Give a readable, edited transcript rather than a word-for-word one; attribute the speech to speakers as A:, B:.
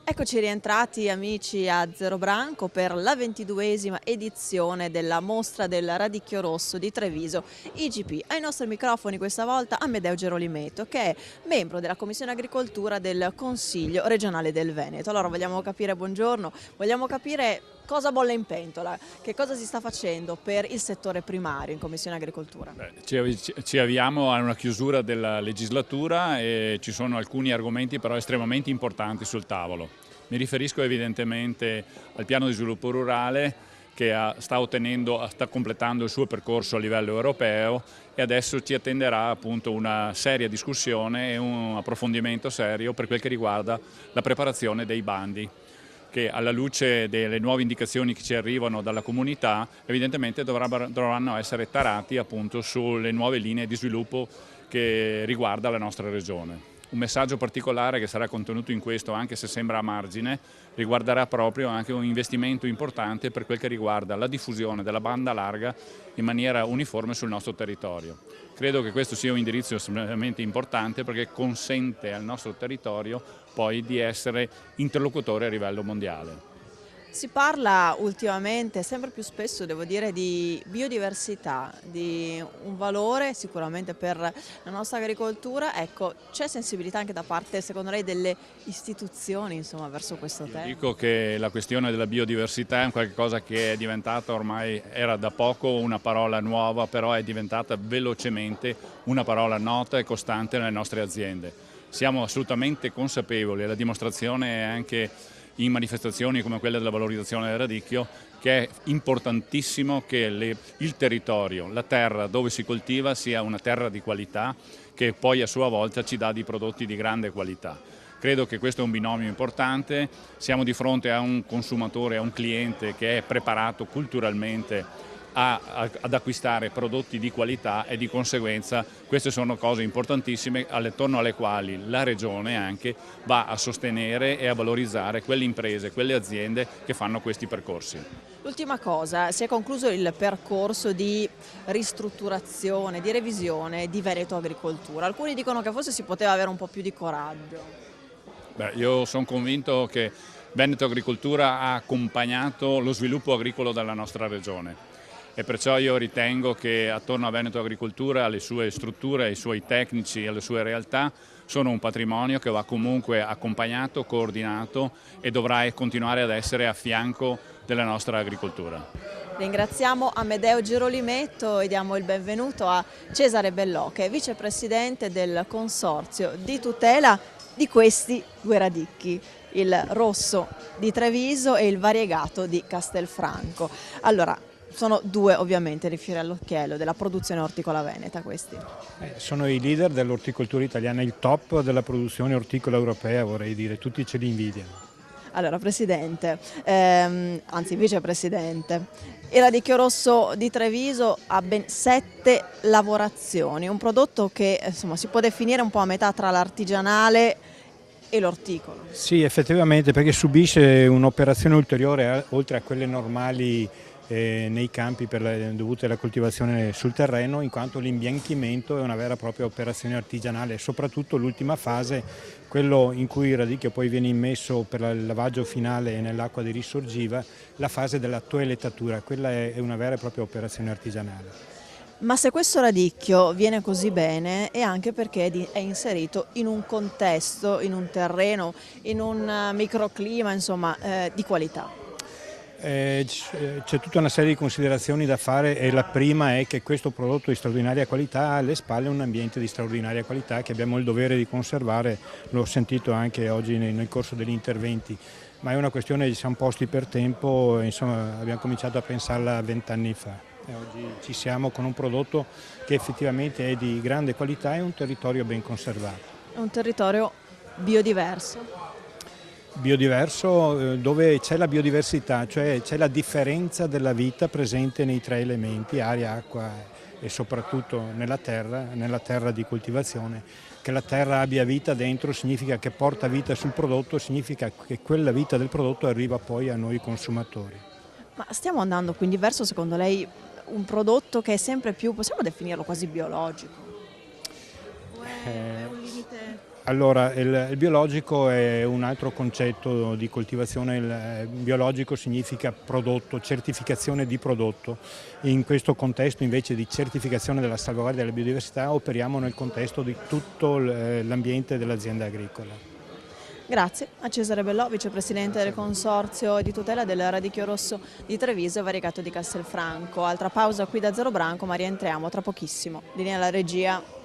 A: Eccoci rientrati amici a Zero Branco per la 22esima edizione della Mostra del Radicchio Rosso di Treviso IGP. Ai nostri microfoni questa volta Amedeo Gerolimetto, che è membro della Commissione Agricoltura del Consiglio regionale del Veneto. Allora vogliamo capire, buongiorno, vogliamo capire cosa bolle in pentola, che cosa si sta facendo per il settore primario in Commissione Agricoltura.
B: Ci avviamo a una chiusura della legislatura e ci sono alcuni argomenti però estremamente importanti sul tavolo. Mi riferisco evidentemente al piano di sviluppo rurale che sta completando il suo percorso a livello europeo e adesso ci attenderà appunto una seria discussione e un approfondimento serio per quel che riguarda la preparazione dei bandi, che alla luce delle nuove indicazioni che ci arrivano dalla comunità evidentemente dovranno essere tarati appunto sulle nuove linee di sviluppo che riguarda la nostra regione. Un messaggio particolare che sarà contenuto in questo, anche se sembra a margine, riguarderà proprio anche un investimento importante per quel che riguarda la diffusione della banda larga in maniera uniforme sul nostro territorio. Credo che questo sia un indirizzo estremamente importante perché consente al nostro territorio poi di essere interlocutore a livello mondiale.
A: Si parla ultimamente, sempre più spesso devo dire, di biodiversità, di un valore sicuramente per la nostra agricoltura. Ecco, c'è sensibilità anche da parte, secondo lei, delle istituzioni, insomma, verso questo tema?
B: Dico che la questione della biodiversità è qualcosa che è diventata ormai, era da poco una parola nuova, però è diventata velocemente una parola nota e costante nelle nostre aziende. Siamo assolutamente consapevoli, e la dimostrazione è anche in manifestazioni come quella della valorizzazione del radicchio, che è importantissimo che il territorio, la terra dove si coltiva sia una terra di qualità che poi a sua volta ci dà di prodotti di grande qualità. Credo che questo è un binomio importante, siamo di fronte a un consumatore, a un cliente che è preparato culturalmente ad acquistare prodotti di qualità e di conseguenza queste sono cose importantissime attorno alle quali la Regione anche va a sostenere e a valorizzare quelle imprese, quelle aziende che fanno questi percorsi.
A: L'ultima cosa, si è concluso il percorso di ristrutturazione, di revisione di Veneto Agricoltura. Alcuni dicono che forse si poteva avere un po' più di coraggio.
B: Io sono convinto che Veneto Agricoltura ha accompagnato lo sviluppo agricolo della nostra regione. E perciò io ritengo che attorno a Veneto Agricoltura, alle sue strutture, ai suoi tecnici e alle sue realtà sono un patrimonio che va comunque accompagnato, coordinato e dovrà continuare ad essere a fianco della nostra agricoltura.
A: Ringraziamo Amedeo Gerolimetto e diamo il benvenuto a Cesare Bellò, che è vicepresidente del Consorzio di tutela di questi due radicchi, il rosso di Treviso e il variegato di Castelfranco. Allora, sono due ovviamente i fiori all'occhiello della produzione orticola veneta questi.
C: Sono i leader dell'orticoltura italiana, il top della produzione orticola europea, vorrei dire, tutti ce li invidiano.
A: Allora Presidente, anzi Vicepresidente, il radicchio rosso di Treviso ha ben 7 lavorazioni, un prodotto che insomma, si può definire un po' a metà tra l'artigianale e l'orticolo.
C: Sì, effettivamente, perché subisce un'operazione ulteriore oltre a quelle normali nei campi dovute alla coltivazione sul terreno, in quanto l'imbianchimento è una vera e propria operazione artigianale, soprattutto l'ultima fase, quello in cui il radicchio poi viene immesso per il lavaggio finale nell'acqua di risorgiva, la fase della toelettatura, quella è una vera e propria operazione artigianale.
A: Ma se questo radicchio viene così bene è anche perché è inserito in un contesto, in un terreno, in un microclima, insomma, di qualità.
C: C'è tutta una serie di considerazioni da fare e la prima è che questo prodotto di straordinaria qualità ha alle spalle un ambiente di straordinaria qualità che abbiamo il dovere di conservare, l'ho sentito anche oggi nel corso degli interventi, ma è una questione, ci siamo posti per tempo, insomma abbiamo cominciato a pensarla 20 anni fa e oggi ci siamo con un prodotto che effettivamente è di grande qualità e un territorio ben conservato.
A: È un territorio biodiverso.
C: Biodiverso dove c'è la biodiversità, cioè c'è la differenza della vita presente nei 3 elementi, aria, acqua e soprattutto nella terra di coltivazione. Che la terra abbia vita dentro significa che porta vita sul prodotto, significa che quella vita del prodotto arriva poi a noi consumatori.
A: Ma stiamo andando quindi verso, secondo lei, un prodotto che è sempre più, possiamo definirlo quasi biologico? O è un limite?
C: Allora, il biologico è un altro concetto di coltivazione. Il biologico significa prodotto, certificazione di prodotto. In questo contesto invece di certificazione della salvaguardia della biodiversità operiamo nel contesto di tutto l'ambiente dell'azienda agricola.
A: Grazie a Cesare Bellò, vicepresidente del Consorzio di tutela del radicchio rosso di Treviso e variegato di Castelfranco. Altra pausa qui da Zero Branco, ma rientriamo tra pochissimo. Linea alla regia.